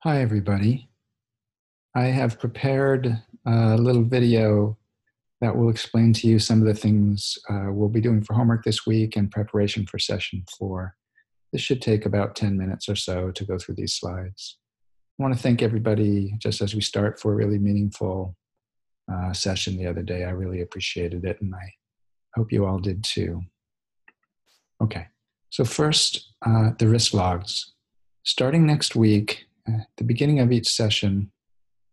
Hi, everybody. I have prepared a little video that will explain to you some of the things we'll be doing for homework this week in preparation for session 4. This should take about 10 minutes or so to go through these slides. I want to thank everybody, just as we start, for a really meaningful session the other day. I really appreciated it, and I hope you all did too. Okay, so first, the risk logs. Starting next week, at the beginning of each session,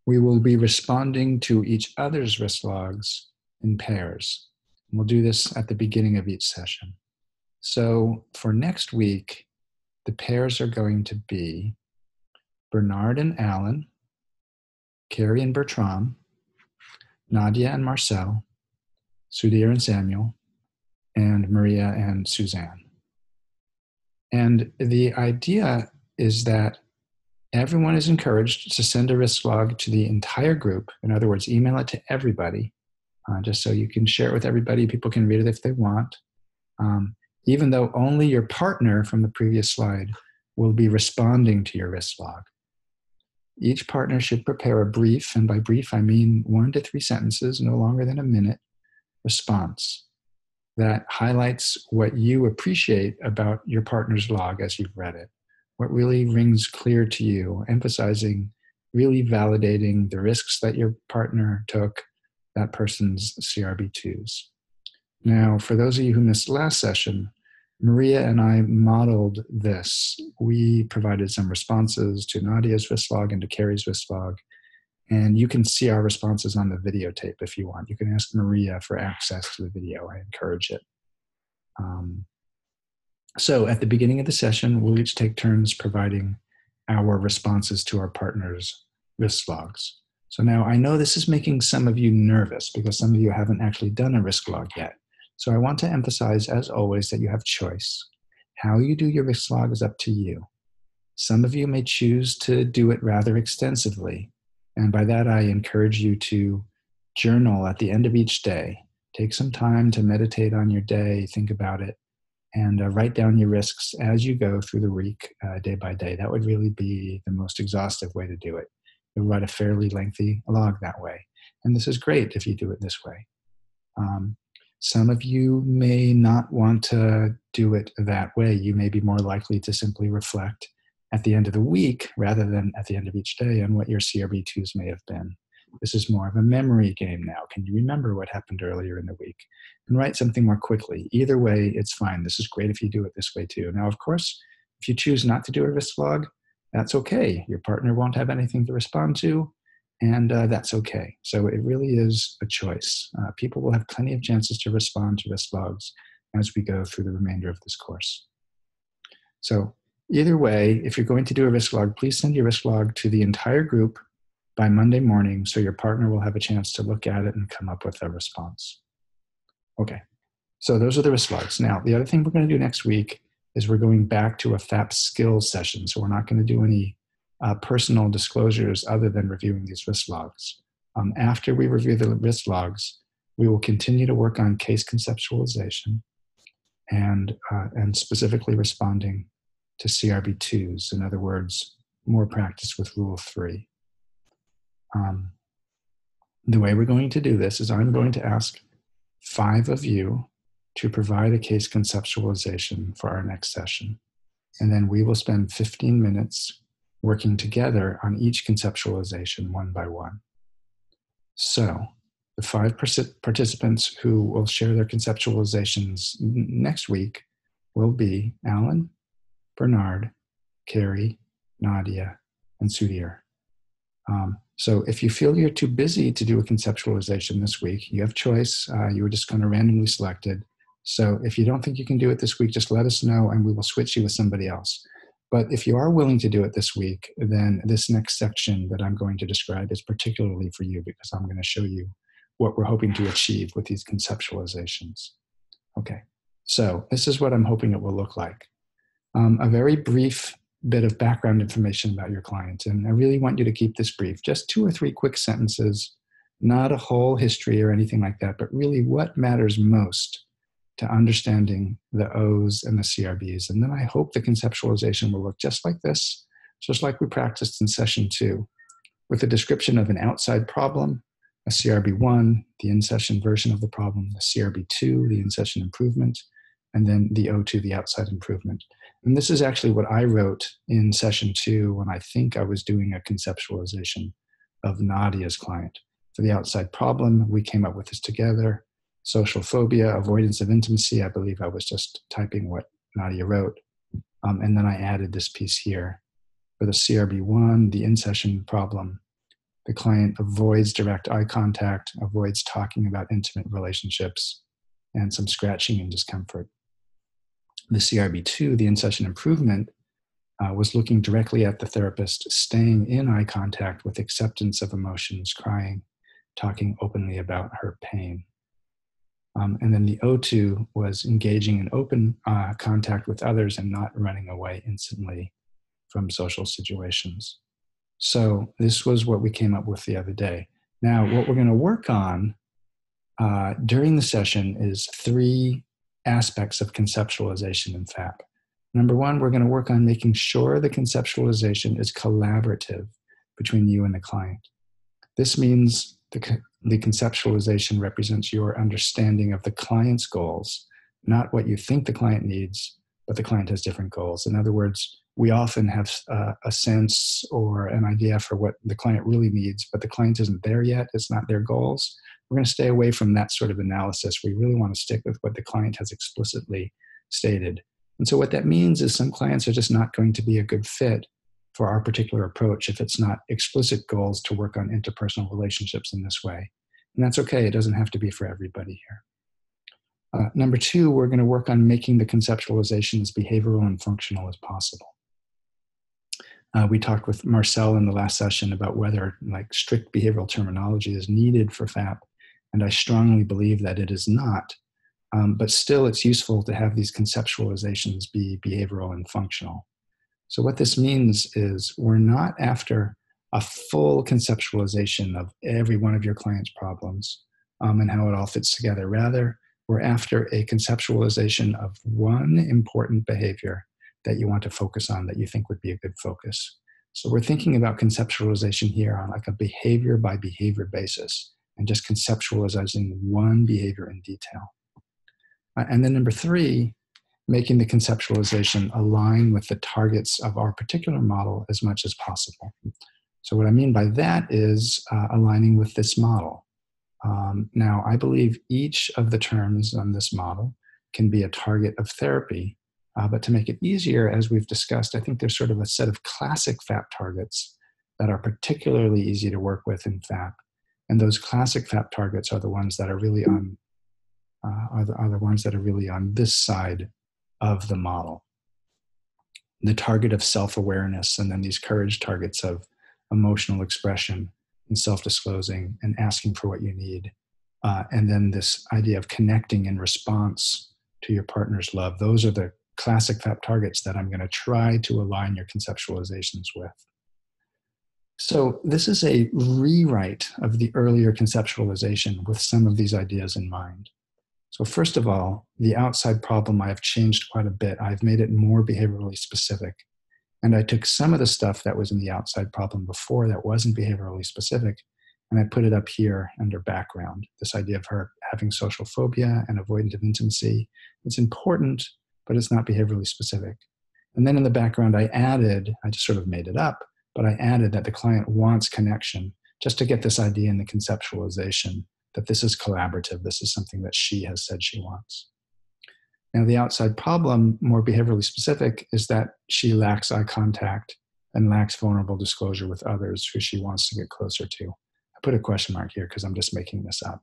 we will be responding to each other's risk logs in pairs. And we'll do this at the beginning of each session. So for next week, the pairs are going to be Bernard and Alan, Carrie and Bertram, Nadia and Marcel, Sudhir and Samuel, and Maria and Suzanne. And the idea is that everyone is encouraged to send a risk log to the entire group. In other words, email it to everybody, just so you can share it with everybody. People can read it if they want, even though only your partner from the previous slide will be responding to your risk log. Each partner should prepare a brief, and by brief I mean 1 to 3 sentences, no longer than a minute, response that highlights what you appreciate about your partner's log as you've read it, what really rings clear to you, emphasizing, really validating the risks that your partner took, that person's CRB2s. Now, for those of you who missed last session, Maria and I modeled this. We provided some responses to Nadia's risk log and to Carrie's risk log, and you can see our responses on the videotape if you want. You can ask Maria for access to the video. I encourage it. So at the beginning of the session, we'll each take turns providing our responses to our partner's risk logs. So now I know this is making some of you nervous because some of you haven't actually done a risk log yet. So I want to emphasize, as always, that you have choice. How you do your risk log is up to you. Some of you may choose to do it rather extensively. And by that, I encourage you to journal at the end of each day. Take some time to meditate on your day, think about it, and write down your risks as you go through the week, day by day. That would really be the most exhaustive way to do it. You'll write a fairly lengthy log that way. And this is great if you do it this way. Some of you may not want to do it that way. You may be more likely to simply reflect at the end of the week rather than at the end of each day on what your CRB2s may have been. This is more of a memory game now. Can you remember what happened earlier in the week? And write something more quickly. Either way, it's fine. This is great if you do it this way too. Now, of course, if you choose not to do a risk log, that's okay. Your partner won't have anything to respond to, and that's okay. So it really is a choice. People will have plenty of chances to respond to risk logs as we go through the remainder of this course. So either way, if you're going to do a risk log, please send your risk log to the entire group by Monday morning so your partner will have a chance to look at it and come up with a response. Okay, so those are the risk logs. Now, the other thing we're going to do next week is we're going back to a FAP skills session. So we're not going to do any personal disclosures other than reviewing these risk logs. After we review the risk logs, we will continue to work on case conceptualization and specifically responding to CRB2s. In other words, more practice with Rule 3. The way we're going to do this is I'm going to ask 5 of you to provide a case conceptualization for our next session. And then we will spend 15 minutes working together on each conceptualization one by one. So the 5 participants who will share their conceptualizations next week will be Alan, Bernard, Carrie, Nadia, and Sudhir. So if you feel you're too busy to do a conceptualization this week, you have choice. You were just kind of randomly selected. So if you don't think you can do it this week, just let us know and we will switch you with somebody else. But if you are willing to do it this week, then this next section that I'm going to describe is particularly for you because I'm going to show you what we're hoping to achieve with these conceptualizations. Okay, so this is what I'm hoping it will look like. A very brief bit of background information about your client. And I really want you to keep this brief, just 2 or 3 quick sentences, not a whole history or anything like that, but really what matters most to understanding the O's and the CRBs. And then I hope the conceptualization will look just like this, just like we practiced in session 2, with a description of an outside problem, a CRB1, the in-session version of the problem, the CRB2, the in-session improvement, and then the O2, the outside improvement. And this is actually what I wrote in session 2 when I think I was doing a conceptualization of Nadia's client. For the outside problem, we came up with this together. Social phobia, avoidance of intimacy, I believe I was just typing what Nadia wrote. And then I added this piece here. For the CRB1, the in-session problem, the client avoids direct eye contact, avoids talking about intimate relationships, and some scratching and discomfort. The CRB2, the in-session improvement, was looking directly at the therapist, staying in eye contact with acceptance of emotions, crying, talking openly about her pain. And then the O2 was engaging in open contact with others and not running away instantly from social situations. So this was what we came up with the other day. Now, what we're going to work on during the session is 3 aspects of conceptualization in FAP. Number 1, we're going to work on making sure the conceptualization is collaborative between you and the client. This means the conceptualization represents your understanding of the client's goals, not what you think the client needs, but the client has different goals. In other words, we often have a sense or an idea for what the client really needs, but the client isn't there yet. It's not their goals. We're going to stay away from that sort of analysis. We really want to stick with what the client has explicitly stated. And so what that means is some clients are just not going to be a good fit for our particular approach if it's not explicit goals to work on interpersonal relationships in this way. And that's okay. It doesn't have to be for everybody here. Number 2, we're going to work on making the conceptualization as behavioral and functional as possible. We talked with Marcel in the last session about whether strict behavioral terminology is needed for FAP, and I strongly believe that it is not. But still, it's useful to have these conceptualizations be behavioral and functional. So what this means is we're not after a full conceptualization of every one of your client's problems and how it all fits together. Rather, we're after a conceptualization of one important behavior that you want to focus on that you think would be a good focus. So we're thinking about conceptualization here on a behavior by behavior basis and just conceptualizing one behavior in detail. And then number 3, making the conceptualization align with the targets of our particular model as much as possible. So what I mean by that is aligning with this model. Now, I believe each of the terms on this model can be a target of therapy, but to make it easier, as we've discussed, I think there's sort of a set of classic FAP targets that are particularly easy to work with in FAP. And those classic FAP targets are the ones that are really on this side of the model. The target of self-awareness, and then these courage targets of emotional expression and self-disclosing and asking for what you need. And then this idea of connecting in response to your partner's love. Those are the classic FAP targets that I'm going to try to align your conceptualizations with. So this is a rewrite of the earlier conceptualization with some of these ideas in mind. So first of all, the outside problem I have changed quite a bit. I've made it more behaviorally specific. And I took some of the stuff that was in the outside problem before that wasn't behaviorally specific, and I put it up here under background. This idea of her having social phobia and avoidance of intimacy. It's important, but it's not behaviorally specific. And then in the background, I just sort of made it up, but I added that the client wants connection, just to get this idea in the conceptualization that this is collaborative. This is something that she has said she wants. Now, the outside problem, more behaviorally specific, is that she lacks eye contact and lacks vulnerable disclosure with others who she wants to get closer to. I put a question mark here because I'm just making this up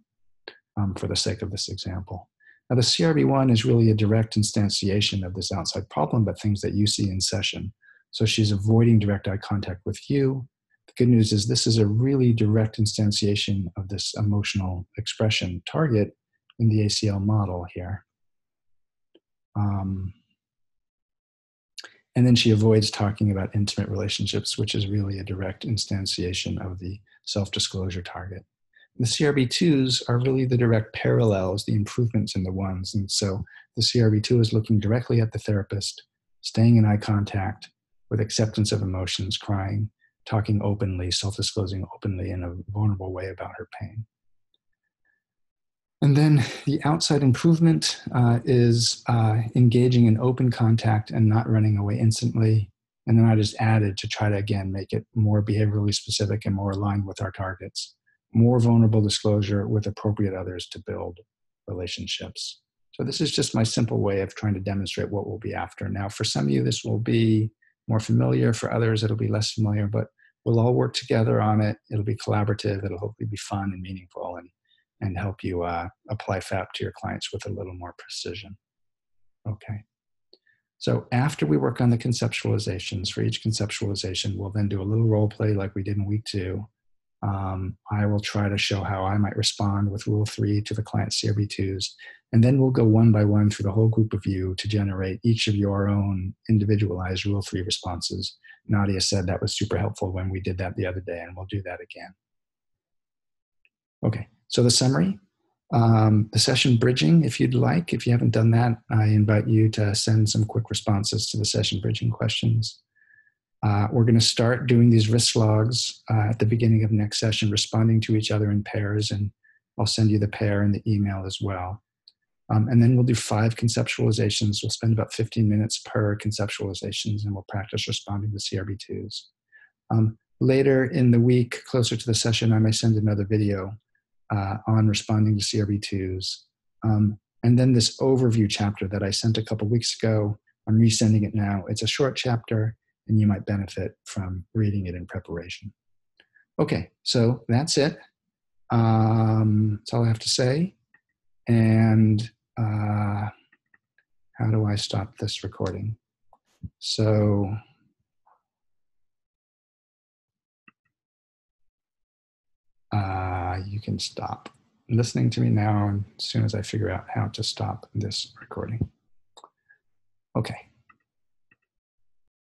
for the sake of this example. Now, the CRB1 is really a direct instantiation of this outside problem, but things that you see in session. So she's avoiding direct eye contact with you. The good news is this is a really direct instantiation of this emotional expression target in the ACL model here. And then she avoids talking about intimate relationships, which is really a direct instantiation of the self-disclosure target. The CRB2s are really the direct parallels, the improvements in the ones. And so the CRB2 is looking directly at the therapist, staying in eye contact with acceptance of emotions, crying, talking openly, self-disclosing openly in a vulnerable way about her pain. And then the outside improvement is engaging in open contact and not running away instantly. And then I just added to try to, again, make it more behaviorally specific and more aligned with our targets. More vulnerable disclosure with appropriate others to build relationships. So this is just my simple way of trying to demonstrate what we'll be after. Now, for some of you, this will be more familiar. For others, it'll be less familiar, but we'll all work together on it. It'll be collaborative. It'll hopefully be fun and meaningful and help you apply FAP to your clients with a little more precision. Okay. So after we work on the conceptualizations, for each conceptualization, we'll then do a little role play like we did in week 2. I will try to show how I might respond with Rule 3 to the client's CRB2s. And then we'll go one by one through the whole group of you to generate each of your own individualized Rule 3 responses. Nadia said that was super helpful when we did that the other day, and we'll do that again. Okay, so the summary. The session bridging, if you'd like. If you haven't done that, I invite you to send some quick responses to the session bridging questions. We're going to start doing these risk logs at the beginning of next session, responding to each other in pairs, and I'll send you the pair in the email as well. And then we'll do 5 conceptualizations. We'll spend about 15 minutes per conceptualizations, and we'll practice responding to CRB2s. Later in the week, closer to the session, I may send another video on responding to CRB2s. And then this overview chapter that I sent a couple weeks ago, I'm resending it now. It's a short chapter, and you might benefit from reading it in preparation. Okay, so that's it. That's all I have to say. And how do I stop this recording? So you can stop listening to me now, and as soon as I figure out how to stop this recording. Okay.